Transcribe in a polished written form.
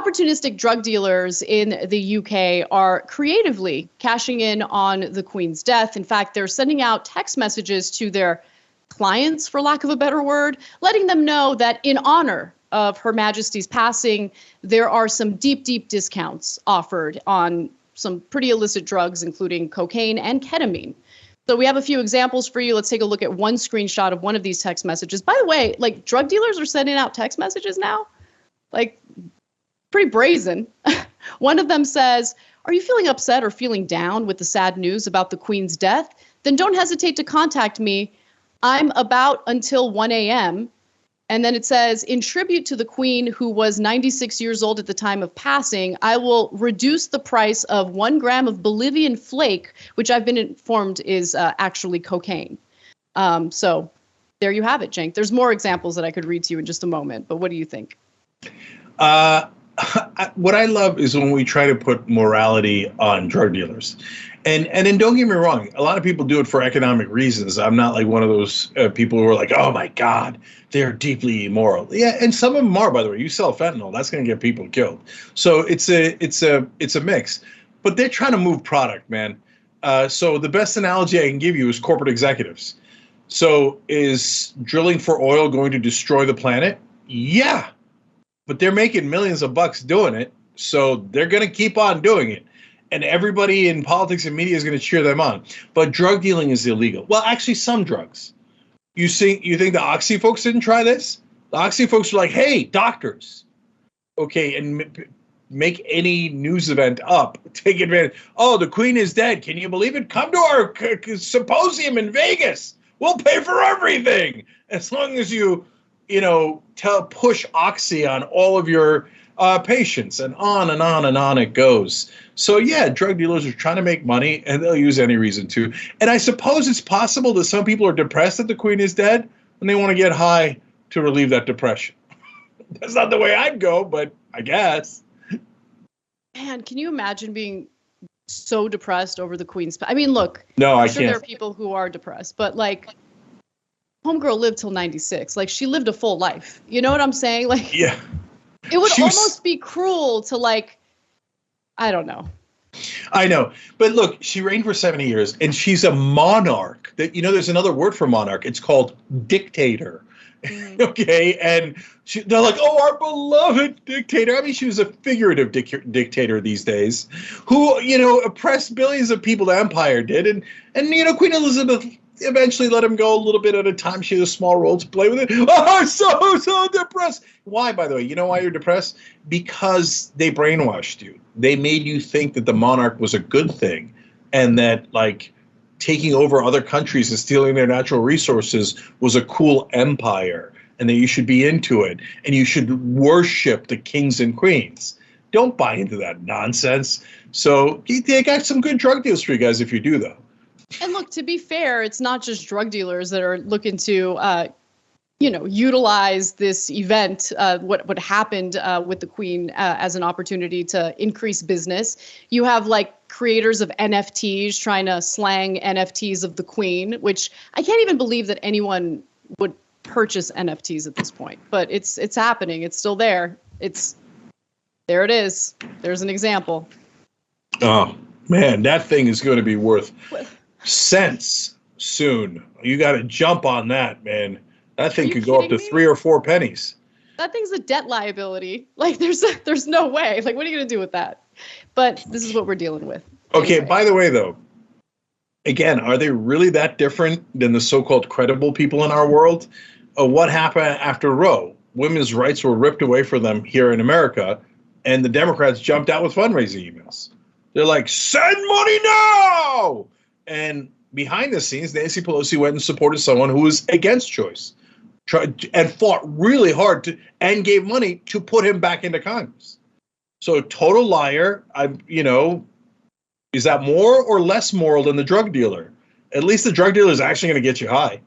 opportunistic drug dealers in the UK are creatively cashing in on the Queen's death. In fact, they're sending out text messages to their clients, for lack of a better word, letting them know that in honor of Her Majesty's passing, there are some deep, deep discounts offered on some pretty illicit drugs, including cocaine and ketamine. So we have a few examples for you. Let's take a look at one screenshot of one of these text messages. By the way, like, drug dealers are sending out text messages now, like, pretty brazen. One of them says, "Are you feeling upset or feeling down with the sad news about the Queen's death? Then don't hesitate to contact me. I'm about until 1 a.m. And then it says, "In tribute to the Queen, who was 96 years old at the time of passing, I will reduce the price of 1 gram of Bolivian flake," which I've been informed is actually cocaine. So there you have it, Cenk. There's more examples that I could read to you in just a moment. But what do you think? What I love is when we try to put morality on drug dealers. And then don't get me wrong, a lot of people do it for economic reasons. I'm not like one of those people who are like, oh my God, they're deeply immoral. Yeah, and some of them are, by the way. You sell fentanyl, that's going to get people killed. So it's a mix. But they're trying to move product, man. So the best analogy I can give you is corporate executives. So is drilling for oil going to destroy the planet? Yeah. But they're making millions of bucks doing it, so they're going to keep on doing it. And everybody in politics and media is going to cheer them on. But drug dealing is illegal. Well, actually, some drugs. You think the Oxy folks didn't try this? The Oxy folks were like, hey, doctors, okay, and make any news event up. Take advantage. Oh, the Queen is dead. Can you believe it? Come to our symposium in Vegas. We'll pay for everything. As long as you push Oxy on all of your patients, and on and on and on it goes. So yeah, drug dealers are trying to make money, and they'll use any reason to. And I suppose it's possible that some people are depressed that the Queen is dead, and they want to get high to relieve that depression. That's not the way I'd go, but I guess. Man, can you imagine being so depressed over the Queen's? I mean, look, no, I'm I sure can't. There are people who are depressed, but like, homegirl lived till 96. Like, she lived a full life. You know what I'm saying? Like, yeah, it would almost be cruel to, like, I don't know. I know. But look, she reigned for 70 years, and she's a monarch. There's another word for monarch. It's called dictator. Okay, and they're like, oh, our beloved dictator. I mean, she was a figurative dictator these days, who, oppressed billions of people. The empire did, and Queen Elizabeth eventually let him go a little bit at a time. She had a small role to play with it. Oh, I'm so depressed. Why, by the way? You know why you're depressed? Because they brainwashed you. They made you think that the monarch was a good thing, and that, like, taking over other countries and stealing their natural resources was a cool empire, and that you should be into it, and you should worship the kings and queens. Don't buy into that nonsense. So they got some good drug deals for you guys if you do, though. And look, to be fair, it's not just drug dealers that are looking to, utilize this event, what happened with the Queen as an opportunity to increase business. You have, like, creators of NFTs trying to slang NFTs of the Queen, which I can't even believe that anyone would purchase NFTs at this point. But it's happening. It's still there. There it is. There's an example. Oh, man, that thing is going to be worth cents soon. You got to jump on that, man. That thing could go up to 3 or 4 pennies. That thing's a debt liability. Like, there's no way. Like, what are you going to do with that? But this is what we're dealing with. Okay, anyway. By the way, though, again, are they really that different than the so-called credible people in our world? What happened after Roe? Women's rights were ripped away from them here in America, and the Democrats jumped out with fundraising emails. They're like, send money now! And behind the scenes, Nancy Pelosi went and supported someone who was against choice, and fought really hard and gave money to put him back into Congress. So total liar. Is that more or less moral than the drug dealer? At least the drug dealer is actually going to get you high.